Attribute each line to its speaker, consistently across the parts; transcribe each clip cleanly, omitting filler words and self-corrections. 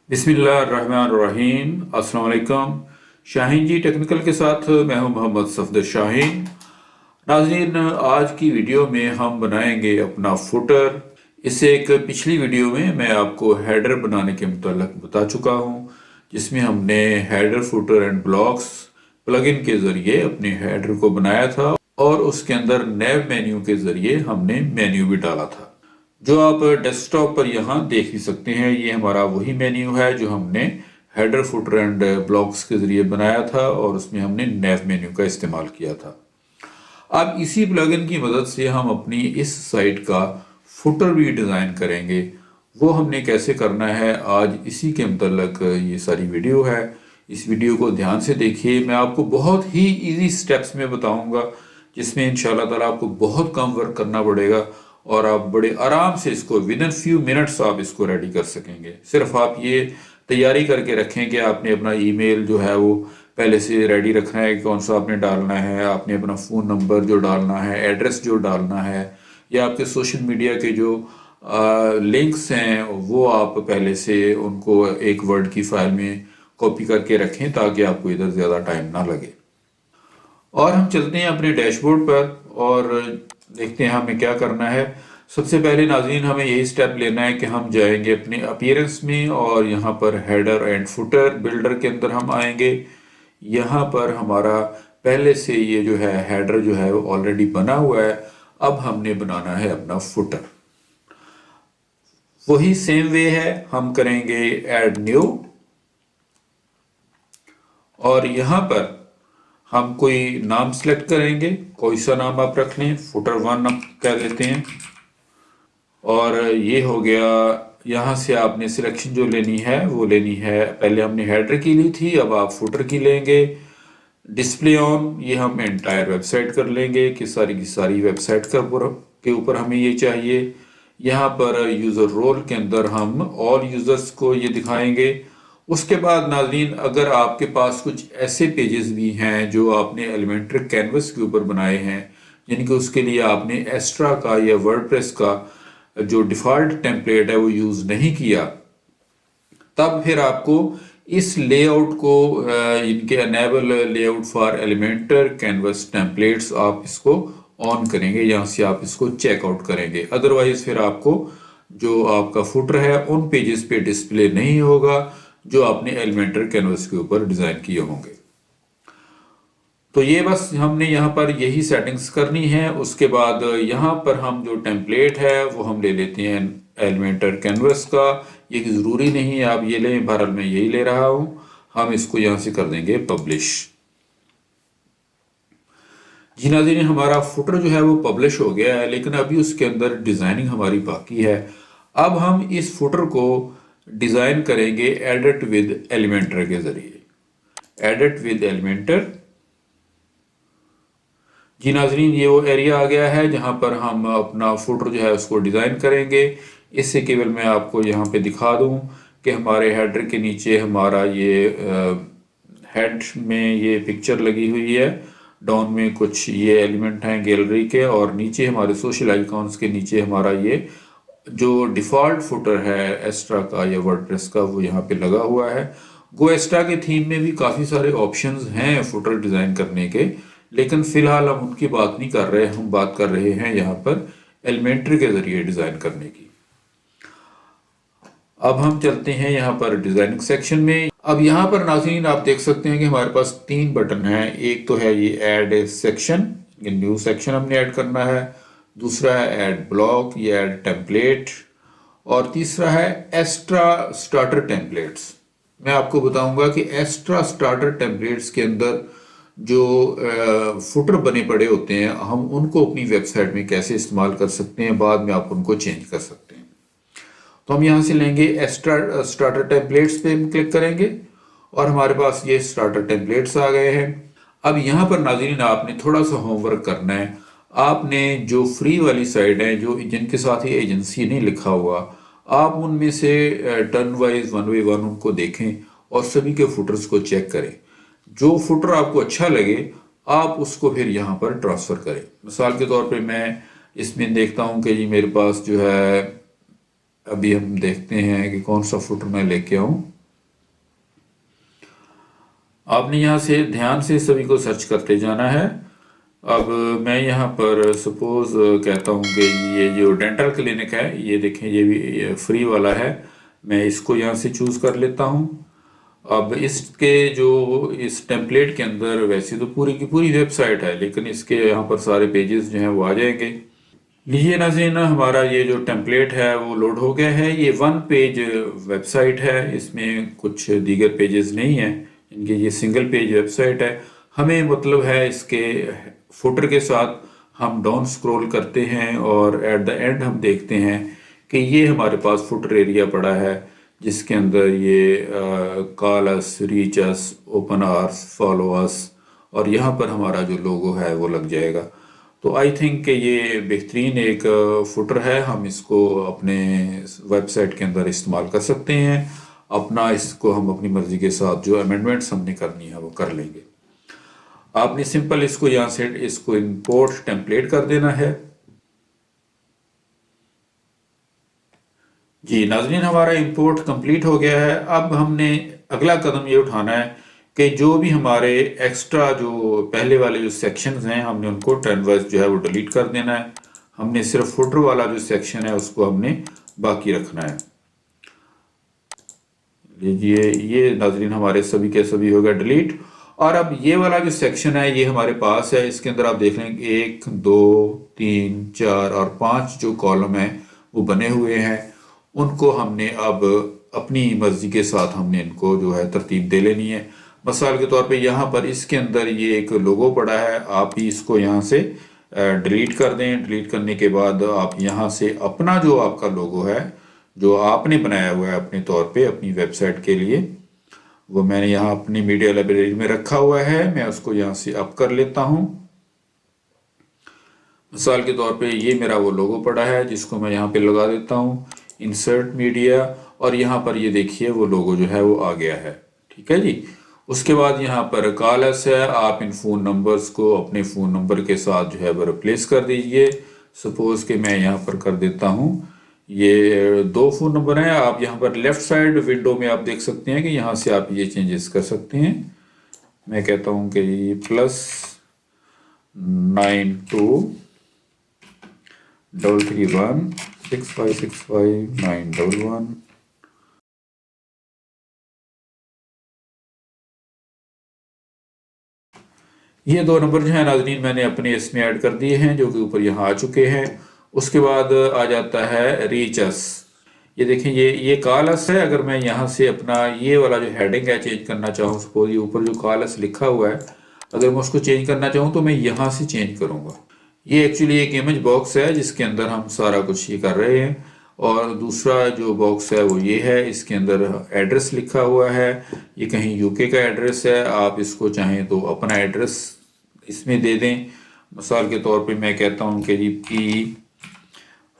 Speaker 1: बिस्मिल्लाहिर्रहमानिर्रहीम। अस्सलाम वालेकुम। शाहीन जी टेक्निकल के साथ मैं हूं मोहम्मद सफदर शाहीन। नाज़रीन, आज की वीडियो में हम बनाएंगे अपना फुटर। इससे एक पिछली वीडियो में मैं आपको हेडर बनाने के मुताल्लिक बता चुका हूं, जिसमें हमने header footer and blocks plugin के ज़रिए अपने हेडर को बनाया था और उसके अंदर नैव मेन्यू के ज़रिए हमने मेन्यू भी डाला था, जो आप डेस्कटॉप पर यहाँ देख ही सकते हैं। ये हमारा वही मेन्यू है जो हमने हेडर फुटर एंड ब्लॉक्स के ज़रिए बनाया था और उसमें हमने नैव मेन्यू का इस्तेमाल किया था। अब इसी प्लगइन की मदद से हम अपनी इस साइट का फुटर भी डिज़ाइन करेंगे। वो हमने कैसे करना है, आज इसी के मतलब ये सारी वीडियो है। इस वीडियो को ध्यान से देखिए, मैं आपको बहुत ही इजी स्टेप्स में बताऊंगा, जिसमें इंशाल्लाह ताला आपको बहुत कम वर्क करना पड़ेगा और आप बड़े आराम से इसको विद इन फ्यू मिनट्स आप इसको रेडी कर सकेंगे। सिर्फ आप ये तैयारी करके रखें कि आपने अपना ईमेल जो है वो पहले से रेडी रखना है, कौन सा आपने डालना है, आपने अपना फ़ोन नंबर जो डालना है, एड्रेस जो डालना है, या आपके सोशल मीडिया के जो लिंक्स हैं वो आप पहले से उनको एक वर्ड की फाइल में कॉपी करके रखें, ताकि आपको इधर ज़्यादा टाइम ना लगे। और हम चलते हैं अपने डैशबोर्ड पर और देखते हैं हमें क्या करना है। सबसे पहले नाज़रीन, हमें यही स्टेप लेना है कि हम जाएंगे अपने अपीयरेंस में और यहाँ पर हेडर एंड फुटर बिल्डर के अंदर हम आएंगे। यहाँ पर हमारा पहले से ये जो है हेडर जो है वो ऑलरेडी बना हुआ है। अब हमने बनाना है अपना फुटर। वही सेम वे है, हम करेंगे ऐड न्यू और यहाँ पर हम कोई नाम सेलेक्ट करेंगे। कोई सा नाम आप रख लें, फुटर वन हम कह देते हैं। और ये हो गया। यहाँ से आपने सिलेक्शन जो लेनी है वो लेनी है, पहले हमने हेडर की ली थी, अब आप फुटर की लेंगे। डिस्प्ले ऑन, ये हम एंटायर वेबसाइट कर लेंगे कि सारी की सारी वेबसाइट के ऊपर हमें ये चाहिए। यहाँ पर यूज़र रोल के अंदर हम ऑल यूज़र्स को ये दिखाएंगे। उसके बाद नाज़रीन, अगर आपके पास कुछ ऐसे पेजेस भी हैं जो आपने एलिमेंट्री कैनवस के ऊपर बनाए हैं, जिनके उसके लिए आपने एक्स्ट्रा का या वर्डप्रेस का जो डिफ़ॉल्ट टेम्पलेट है वो यूज़ नहीं किया, तब फिर आपको इस लेआउट को इनके enable layout for Elementor canvas templates आप इसको ऑन करेंगे। यहाँ से आप इसको चेकआउट करेंगे, अदरवाइज फिर आपको जो आपका फुटर है उन पेजेस पे डिस्प्ले नहीं होगा जो आपने एलिमेंटर कैनवस के ऊपर डिज़ाइन किए होंगे। तो ये बस हमने यहाँ पर यही सेटिंग्स करनी है। उसके बाद यहाँ पर हम जो टेम्पलेट है वो हम ले लेते हैं एलिमेंटर कैनवस का। ये ज़रूरी नहीं है आप ये लें, बहरहाल मैं यही ले रहा हूँ। हम इसको यहाँ से कर देंगे पब्लिश। जी नाज़रीन, हमारा फुटर जो है वो पब्लिश हो गया है, लेकिन अभी उसके अंदर डिज़ाइनिंग हमारी बाकी है। अब हम इस फुटर को डिज़ाइन करेंगे एडिट विद एलिमेंटर के ज़रिए। Edit with Elementor. जी नाज़रीन, ये वो एरिया आ गया है जहाँ पर हम अपना फुटर जो है उसको डिज़ाइन करेंगे। इससे केवल मैं आपको यहाँ पे दिखा दूँ कि हमारे हेडर के नीचे हमारा ये हेड में ये पिक्चर लगी हुई है, डाउन में कुछ ये एलिमेंट हैं गैलरी के, और नीचे हमारे सोशल आइकॉन्स के नीचे हमारा ये जो डिफ़ॉल्ट फुटर है एक्स्ट्रा का या वर्डप्रेस का वो यहाँ पे लगा हुआ है। गो एक्स्ट्रा के थीम में भी काफ़ी सारे ऑप्शंस हैं फुटर डिज़ाइन करने के, लेकिन फ़िलहाल हम उनकी बात नहीं कर रहे, हम बात कर रहे हैं यहाँ पर एलिमेंट्री के ज़रिए डिज़ाइन करने की। अब हम चलते हैं यहाँ पर डिज़ाइनिंग सेक्शन में। अब यहाँ पर नाज़रीन आप देख सकते हैं कि हमारे पास 3 बटन हैं। एक तो है ये ऐड ए सेक्शन, ये न्यू सेक्शन हमने ऐड करना है। दूसरा है ऐड ब्लॉक, ये ऐड टेम्पलेट। और तीसरा है एक्स्ट्रा स्टार्टर टेम्पलेट्स। मैं आपको बताऊंगा कि एक्स्ट्रा स्टार्टर टेम्पलेट्स के अंदर जो फुटर बने पड़े होते हैं, हम उनको अपनी वेबसाइट में कैसे इस्तेमाल कर सकते हैं, बाद में आप उनको चेंज कर सकते हैं। तो हम यहाँ से लेंगे एक्स्ट्रा स्टार्टर टेम्पलेट्स पे क्लिक करेंगे और हमारे पास ये स्टार्टर टेम्पलेट्स आ गए हैं। अब यहाँ पर नाज़रीन आपने थोड़ा सा होमवर्क करना है। आपने जो फ्री वाली साइट है, जो जिनके साथ ही एजेंसी नहीं लिखा हुआ, आप उनमें से turn wise one by one उनको देखें और सभी के फुटर्स को चेक करें। जो फुटर आपको अच्छा लगे आप उसको फिर यहाँ पर ट्रांसफ़र करें। मिसाल के तौर पे मैं इसमें देखता हूँ कि जी मेरे पास जो है, अभी हम देखते हैं कि कौन सा फुटर मैं लेके आऊँ। आपने यहाँ से ध्यान से सभी को सर्च करते जाना है। अब मैं यहाँ पर सपोज कहता हूँ कि ये जो डेंटल क्लिनिक है, ये देखें ये भी फ्री वाला है, मैं इसको यहाँ से चूज़ कर लेता हूँ। अब इसके जो इस टेम्पलेट के अंदर वैसे तो पूरी की पूरी वेबसाइट है, लेकिन इसके यहाँ पर सारे पेजेस जो हैं वो आ जाएंगे। लीजिए नाज़रीन, हमारा ये जो टेम्पलेट है वो लोड हो गया है। ये 1 पेज वेबसाइट है, इसमें कुछ दीगर पेजेस नहीं हैं, इनकी ये सिंगल पेज वेबसाइट है। हमें मतलब है इसके फुटर के साथ हम डाउन स्क्रॉल करते हैं और एट द एंड हम देखते हैं कि ये हमारे पास फुटर एरिया पड़ा है, जिसके अंदर ये कॉल अस, रीच अस, ओपन आवर्स, फॉलो अस, और यहाँ पर हमारा जो लोगो है वो लग जाएगा। तो आई थिंक कि ये बेहतरीन एक फुटर है, हम इसको अपने वेबसाइट के अंदर इस्तेमाल कर सकते हैं। अपना इसको हम अपनी मर्ज़ी के साथ जो अमेंडमेंट्स हमने करनी है वो कर लेंगे। आपने सिंपल इसको यहाँ से इसको इंपोर्ट टेम्पलेट कर देना है। जी नाज़रीन, हमारा इंपोर्ट कंप्लीट हो गया है। अब हमने अगला कदम ये उठाना है कि जो भी हमारे एक्स्ट्रा जो पहले वाले जो सेक्शंस हैं, हमने उनको टर्न वाइज जो है वो डिलीट कर देना है। हमने सिर्फ फुटर वाला जो सेक्शन है उसको हमने बाकी रखना है। लीजिए, ये नाज़रीन हमारे सभी के सभी हो गया डिलीट। और अब ये वाला जो सेक्शन है ये हमारे पास है, इसके अंदर आप देख लें 1 2 3 4 और 5 जो कॉलम है वो बने हुए हैं। उनको हमने अब अपनी मर्जी के साथ हमने इनको जो है तरतीब दे लेनी है। मिसाल के तौर पे यहाँ पर इसके अंदर ये एक लोगो पड़ा है, आप ही इसको यहाँ से डिलीट कर दें। डिलीट करने के बाद आप यहाँ से अपना जो आपका लोगो है जो आपने बनाया हुआ है अपने तौर पे अपनी वेबसाइट के लिए, वो मैंने यहाँ अपनी मीडिया लाइब्रेरी में रखा हुआ है, मैं उसको यहाँ से अप कर लेता हूँ। मिसाल के तौर पे ये मेरा वो लोगो पड़ा है जिसको मैं यहाँ पे लगा देता हूँ, इंसर्ट मीडिया, और यहाँ पर ये देखिए वो लोगो जो है वो आ गया है। ठीक है जी। उसके बाद यहाँ पर कॉलर्स है, आप इन फ़ोन नंबर्स को अपने फ़ोन नंबर के साथ जो है वो रिप्लेस कर दीजिए। सपोज कि मैं यहाँ पर कर देता हूँ, ये 2 फ़ोन नंबर हैं। आप यहाँ पर लेफ़्ट साइड विंडो में आप देख सकते हैं कि यहाँ से आप ये चेंजेस कर सकते हैं। मैं कहता हूँ कि +923316565911। ये 2 नंबर जो है नाज़रीन मैंने अपने इसमें ऐड कर दिए हैं, जो कि ऊपर यहाँ आ चुके हैं। उसके बाद आ जाता है रीच अस। ये देखें ये कॉल अस है। अगर मैं यहाँ से अपना ये वाला जो हेडिंग है चेंज करना चाहूँ, सपोज ये ऊपर जो कॉल अस लिखा हुआ है, अगर मैं उसको चेंज करना चाहूँ तो मैं यहाँ से चेंज करूँगा। ये एक्चुअली एक इमेज बॉक्स है जिसके अंदर हम सारा कुछ ये कर रहे हैं। और दूसरा जो बॉक्स है वो ये है, इसके अंदर एड्रेस लिखा हुआ है। ये कहीं यूके का एड्रेस है, आप इसको चाहें तो अपना एड्रेस इसमें दे दें। मिसाल के तौर पे मैं कहता हूँ कि जी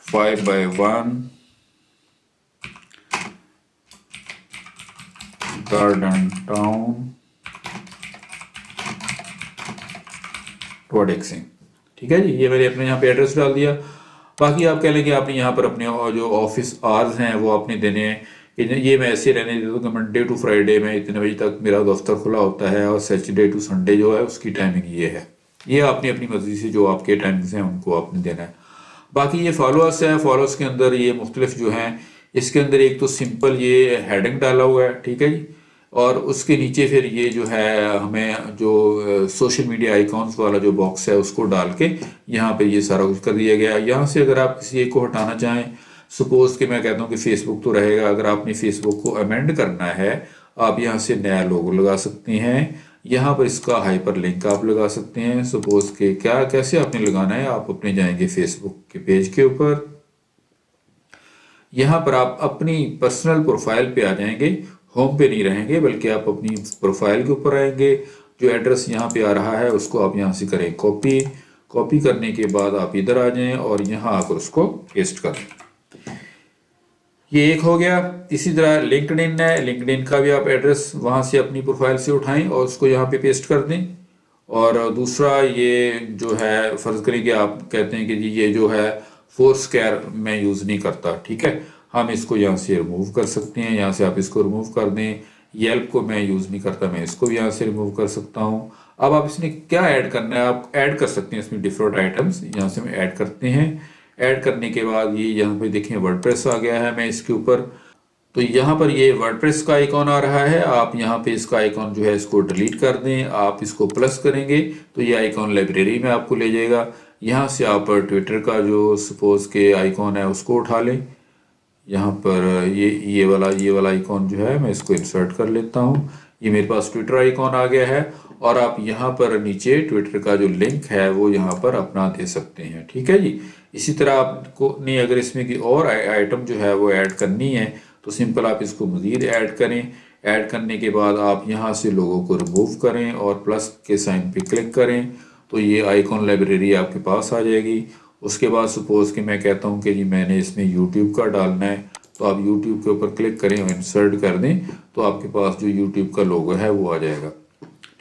Speaker 1: P5/1 गार्डन टाउन टोडेक सिंह। ठीक है जी, ये मैंने अपने यहाँ पे एड्रेस डाल दिया। बाकी आप कह लें कि आपने यहाँ पर अपने जो ऑफिस आवर्स हैं वो आपने देने हैं कि ये मैं ऐसे रहने देता हूँ कि मंडे टू फ्राइडे में इतने बजे तक मेरा दफ्तर खुला होता है, और सैटरडे टू संडे जो है उसकी टाइमिंग ये है। ये आपने अपनी मर्जी से जो आपके टाइमिंग्स हैं उनको आपने देना है। बाकी ये फॉलोअर्स है, फॉलोअर्स के अंदर ये मुख्तलिफ जो हैं, इसके अंदर एक तो सिंपल ये हेडिंग डाला हुआ है, ठीक है जी, और उसके नीचे फिर ये जो है हमें जो सोशल मीडिया आइकॉन्स वाला जो बॉक्स है उसको डाल के यहाँ पे ये सारा कुछ कर दिया गया है। यहाँ से अगर आप किसी एक को हटाना चाहें, सपोज कि मैं कहता हूँ कि फेसबुक तो रहेगा, अगर आपने फेसबुक को अमेंड करना है आप यहाँ से नया लोगो लगा सकते हैं। यहाँ पर इसका हाइपर लिंक आप लगा सकते हैं। सपोज के क्या कैसे आपने लगाना है, आप अपने जाएंगे फेसबुक के पेज के ऊपर, यहाँ पर आप अपनी पर्सनल प्रोफाइल पे आ जाएंगे, होम पे नहीं रहेंगे बल्कि आप अपनी प्रोफाइल के ऊपर आएंगे। जो एड्रेस यहाँ पे आ रहा है उसको आप यहाँ से करें कॉपी। कॉपी करने के बाद आप इधर आ जाएं और यहाँ आकर उसको पेस्ट कर दें। ये एक हो गया। इसी तरह लिंक्डइन है, लिंक्डइन का भी आप एड्रेस वहाँ से अपनी प्रोफाइल से उठाएं और उसको यहाँ पे पेस्ट कर दें। और दूसरा ये जो है, फ़र्ज़ करें कि आप कहते हैं कि जी ये जो है फोर्स्क्वेयर मैं यूज़ नहीं करता, ठीक है, हम इसको यहाँ से रिमूव कर सकते हैं। यहाँ से आप इसको रिमूव कर दें। येल्प को मैं यूज़ नहीं करता, मैं इसको भी यहाँ से रिमूव कर सकता हूँ। अब आप इसमें क्या ऐड करना है, आप ऐड कर सकते हैं इसमें डिफरेंट आइटम्स, यहाँ से हम ऐड करते हैं। ऐड करने के बाद ये यहाँ पे देखें वर्डप्रेस आ गया है, मैं इसके ऊपर, तो यहाँ पर ये वर्डप्रेस का आइकॉन आ रहा है। आप यहाँ पे इसका आइकॉन जो है इसको डिलीट कर दें, आप इसको प्लस करेंगे तो ये आइकॉन लाइब्रेरी में आपको ले जाएगा। यहाँ से आप ट्विटर का जो सपोज के आइकॉन है उसको उठा लें। यहाँ पर ये वाला आइकॉन जो है मैं इसको इंसर्ट कर लेता हूँ। ये मेरे पास ट्विटर आइकॉन आ गया है और आप यहाँ पर नीचे ट्विटर का जो लिंक है वो यहाँ पर अपना दे सकते हैं, ठीक है जी। इसी तरह आपको नहीं, अगर इसमें की और आइटम जो है वो ऐड करनी है तो सिंपल आप इसको मज़ीद ऐड करें। ऐड करने के बाद आप यहाँ से लोगों को रिमूव करें और प्लस के साइन पे क्लिक करें तो ये आइकॉन लाइब्रेरी आपके पास आ जाएगी। उसके बाद सपोज़ कि मैं कहता हूँ कि जी मैंने इसमें यूट्यूब का डालना है, तो आप यूट्यूब के ऊपर क्लिक करें और इंसर्ट कर दें तो आपके पास जो यूट्यूब का लोगो है वो आ जाएगा,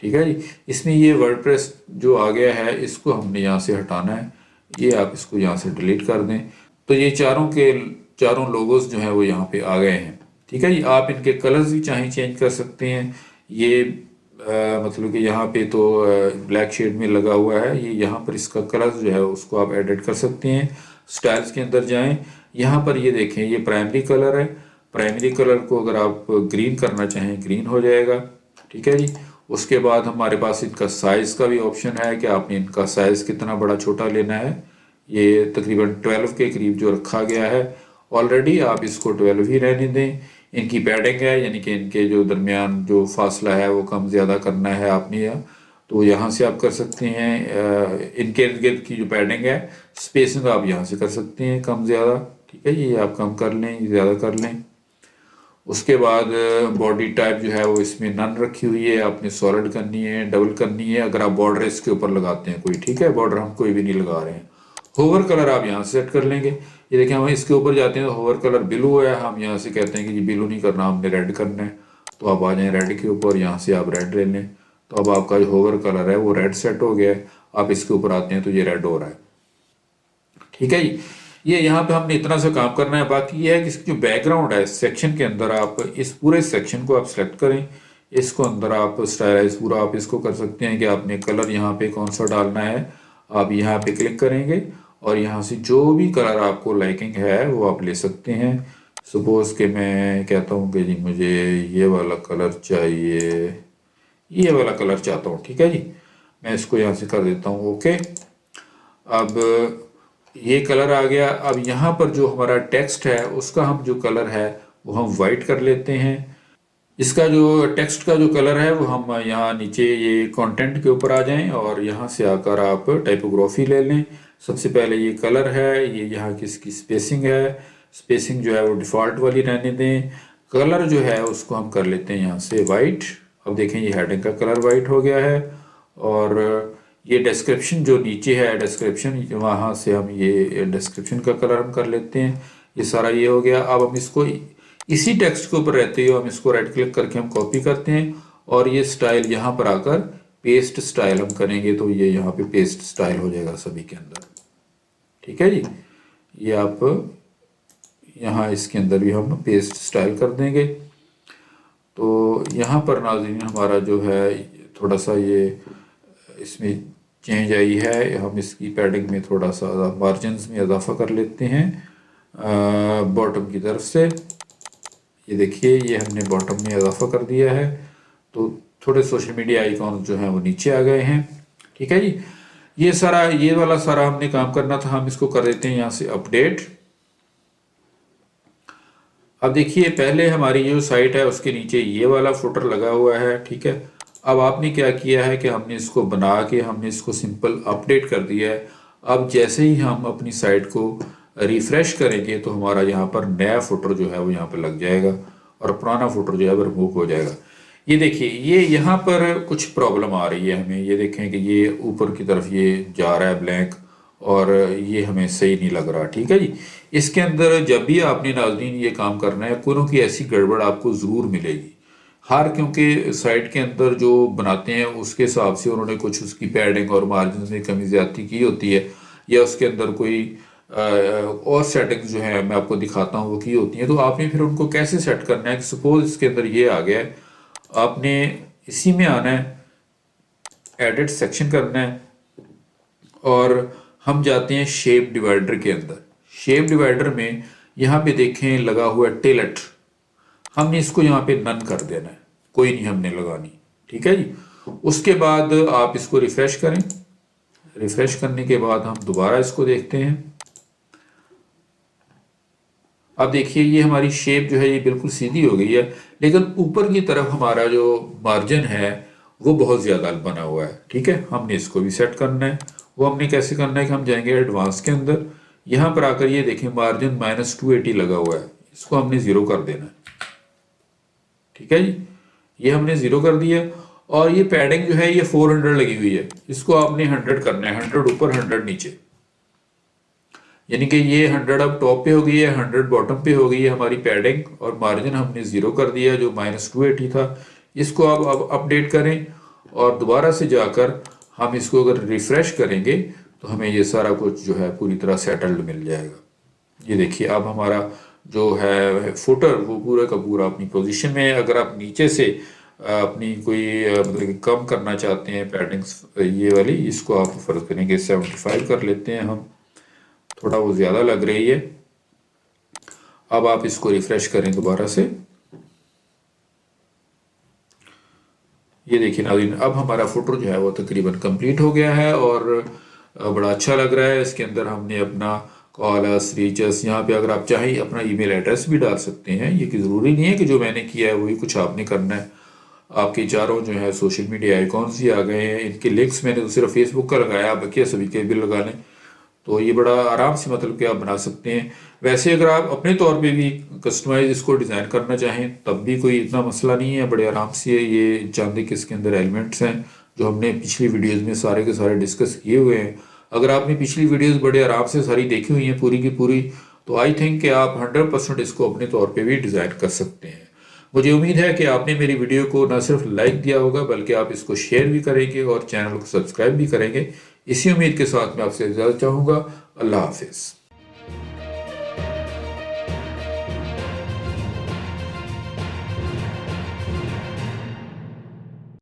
Speaker 1: ठीक है जी। इसमें ये वर्डप्रेस जो आ गया है इसको हमने यहाँ से हटाना है, ये आप इसको यहाँ से डिलीट कर दें। तो ये चारों लोगोस जो हैं वो यहाँ पे आ गए हैं, ठीक है जी। आप इनके कलर्स भी चाहें चेंज कर सकते हैं। ये मतलब कि यहाँ पे तो ब्लैक शेड में लगा हुआ है, ये यहाँ पर इसका कलर जो है उसको आप एडिट कर सकते हैं। स्टाइल्स के अंदर जाएं, यहाँ पर ये देखें ये प्राइमरी कलर है। प्राइमरी कलर को अगर आप ग्रीन करना चाहें ग्रीन हो जाएगा, ठीक है जी। उसके बाद हमारे पास इनका साइज़ का भी ऑप्शन है कि आपने इनका साइज़ कितना बड़ा छोटा लेना है। ये तकरीबन 12 के करीब जो रखा गया है ऑलरेडी, आप इसको 12 ही रहने दें। इनकी पैडिंग है, यानी कि इनके जो दरमियान जो फासला है वो कम ज़्यादा करना है आपने, या तो यहाँ से आप कर सकते हैं। इनके इर्द गिर्द की जो पैडिंग है, स्पेसिंग आप यहाँ से कर सकते हैं कम ज़्यादा, ठीक है। ये आप कम कर लें, ज़्यादा कर लें। उसके बाद बॉडी टाइप जो है वो इसमें नन रखी हुई है, आपने सॉलिड करनी है, डबल करनी है। अगर आप बॉर्डर इसके ऊपर लगाते हैं कोई, ठीक है, बॉर्डर हम कोई भी नहीं लगा रहे हैं। होवर कलर आप यहाँ से सेट कर लेंगे। ये देखें हम इसके ऊपर जाते हैं तो होवर कलर ब्लू है, हम यहाँ से कहते हैं कि जी ब्लू नहीं करना, हमने रेड करना है, तो आप आ जाएं रेड के ऊपर, यहाँ से आप रेड ले लें। तो अब आपका जो होवर कलर है वो रेड सेट हो गया है। आप इसके ऊपर आते हैं तो ये रेड हो रहा है, ठीक है जी। ये यहाँ पे हमने इतना सा काम करना है। बाकी ये है कि इसकी जो बैकग्राउंड है सेक्शन के अंदर, आप इस पूरे सेक्शन को आप सेलेक्ट करें, इसको अंदर आप स्टाइलाइज पूरा आप इसको कर सकते हैं कि आपने कलर यहाँ पे कौन सा डालना है। आप यहाँ पे क्लिक करेंगे और यहाँ से जो भी कलर आपको लाइकिंग है वो आप ले सकते हैं। सपोज कि मैं कहता हूँ कि जी मुझे ये वाला कलर चाहिए, ये वाला कलर चाहता हूँ, ठीक है जी। मैं इसको यहाँ से कर देता हूँ ओके। अब ये कलर आ गया। अब यहाँ पर जो हमारा टेक्स्ट है उसका हम जो कलर है वो हम वाइट कर लेते हैं। इसका जो टेक्स्ट का जो कलर है वो हम यहाँ नीचे ये कंटेंट के ऊपर आ जाएं और यहाँ से आकर आप टाइपोग्राफी ले लें। सबसे पहले ये कलर है, ये यहाँ की इसकी स्पेसिंग है, स्पेसिंग जो है वो डिफ़ॉल्ट वाली रहने दें। कलर जो है उसको हम कर लेते हैं यहाँ से वाइट। अब देखें ये हेडिंग का कलर वाइट हो गया है। और ये डिस्क्रिप्शन जो नीचे है, डिस्क्रिप्शन, वहाँ से हम ये डिस्क्रिप्शन का कलर हम कर लेते हैं। ये सारा ये हो गया। अब हम इसको इसी टेक्स्ट के ऊपर रहते हुए हम इसको राइट क्लिक करके हम कॉपी करते हैं और ये स्टाइल यहाँ पर आकर पेस्ट स्टाइल हम करेंगे तो ये यहाँ पे पेस्ट स्टाइल हो जाएगा सभी के अंदर, ठीक है जी। ये आप यहाँ इसके अंदर भी हम पेस्ट स्टाइल कर देंगे। तो यहाँ पर नाज़रीन हमारा जो है थोड़ा सा ये इसमें चेंज आई है। हम इसकी पैडिंग में थोड़ा सा मार्जिन्स में इजाफा कर लेते हैं बॉटम की तरफ से। ये देखिए ये हमने बॉटम में इजाफा कर दिया है तो थोड़े सोशल मीडिया आइकॉन जो हैं वो नीचे आ गए हैं, ठीक है जी। ये सारा ये वाला सारा हमने काम करना था, हम इसको कर देते हैं यहाँ से अपडेट। अब देखिए पहले हमारी जो साइट है उसके नीचे ये वाला फुटर लगा हुआ है, ठीक है। अब आपने क्या किया है कि हमने इसको बना के हमने इसको सिंपल अपडेट कर दिया है। अब जैसे ही हम अपनी साइट को रिफ्रेश करेंगे तो हमारा यहाँ पर नया फुटर जो है वो यहाँ पर लग जाएगा और पुराना फुटर जो है वो रिमूव हो जाएगा। ये देखिए ये यहाँ पर कुछ प्रॉब्लम आ रही है हमें। ये देखें कि ये ऊपर की तरफ ये जा रहा है ब्लैंक और ये हमें सही नहीं लग रहा, ठीक है जी। इसके अंदर जब भी आपने नाज़रीन ये काम करना है कोई की ऐसी गड़बड़ आपको ज़रूर मिलेगी। क्योंकि साइट के अंदर जो बनाते हैं उसके हिसाब से उन्होंने कुछ उसकी पैडिंग और मार्जिन में कमी ज़्यादती की होती है, या उसके अंदर कोई और सेटिंग्स जो है मैं आपको दिखाता हूँ वो की होती हैं। तो आपने फिर उनको कैसे सेट करना है कि सपोज इसके अंदर ये आ गया है, आपने इसी में आना है, एडिट सेक्शन करना है और हम जाते हैं शेप डिवाइडर के अंदर। शेप डिवाइडर में यहाँ पे देखें लगा हुआ है टेलट, हमने इसको यहाँ पे नन कर देना है, कोई नहीं हमने लगानी। ठीक है जी। उसके बाद आप इसको रिफ्रेश करें। रिफ्रेश करने के बाद हम दोबारा इसको देखते हैं। अब देखिए ये हमारी शेप जो है ये बिल्कुल सीधी हो गई है, लेकिन ऊपर की तरफ हमारा जो मार्जिन है वो बहुत ज़्यादा बना हुआ है। ठीक है, हमने इसको भी सेट करना है। वो हमने कैसे करना है कि हम जाएंगे एडवांस के अंदर, यहाँ पर आकर ये देखें मार्जिन -280 लगा हुआ है, इसको हमने 0 कर देना है। ठीक है जी, ये हमने 0 कर दिया। और ये पैडिंग जो है ये 400 लगी हुई है, इसको आपने 100 करना है, 100 ऊपर 100 नीचे, यानी कि ये 100 अब टॉप पे हो गई है, 100 बॉटम पे हो गई है हमारी पैडिंग। और मार्जिन हमने 0 कर दिया जो -280 था। इसको अब अपडेट करें और दोबारा से जाकर हम इसको अगर रिफ्रेश करेंगे तो हमें ये सारा कुछ जो है पूरी तरह सेटल्ड मिल जाएगा। ये देखिए अब हमारा जो है फुटर वो पूरा का पूरा अपनी पोजीशन में है। अगर आप नीचे से अपनी कोई मतलब कम करना चाहते हैं पैडिंग्स ये वाली, इसको आप फर्ज करेंगे 75 कर लेते हैं हम, थोड़ा वो ज़्यादा लग रही है। अब आप इसको रिफ्रेश करें दोबारा से। ये देखिए नाज़रीन, अब हमारा फुटर जो है वो तकरीबन कंप्लीट हो गया है और बड़ा अच्छा लग रहा है। इसके अंदर हमने अपना कॉलर्स, रीचर्स, यहाँ पे अगर आप चाहें अपना ईमेल एड्रेस भी डाल सकते हैं। ये कि ज़रूरी नहीं है कि जो मैंने किया है वही कुछ आपने करना है। आपके चारों जो है सोशल मीडिया आइकॉन्स ही आ गए हैं, इनके लिंक्स मैंने तो सिर्फ फेसबुक का लगाया, आप बाकी सभी के भी लगा लें तो ये बड़ा आराम से मतलब कि आप बना सकते हैं। वैसे अगर आप अपने तौर पे भी कस्टमाइज इसको डिज़ाइन करना चाहें तब भी कोई इतना मसला नहीं है, बड़े आराम से। ये चांदी के इसके अंदर एलिमेंट्स हैं जो हमने पिछली वीडियोस में सारे के सारे डिस्कस किए हुए हैं। अगर आपने पिछली वीडियोस बड़े आराम से सारी देखी हुई हैं पूरी की पूरी, तो आई थिंक कि आप 100% इसको अपने तौर पे भी डिज़ाइन कर सकते हैं। मुझे उम्मीद है कि आपने मेरी वीडियो को न सिर्फ लाइक दिया होगा बल्कि आप इसको शेयर भी करेंगे और चैनल को सब्सक्राइब भी करेंगे। इसी उम्मीद के साथ मैं आपसे इजाज़त चाहूँगा। अल्लाह हाफिज़।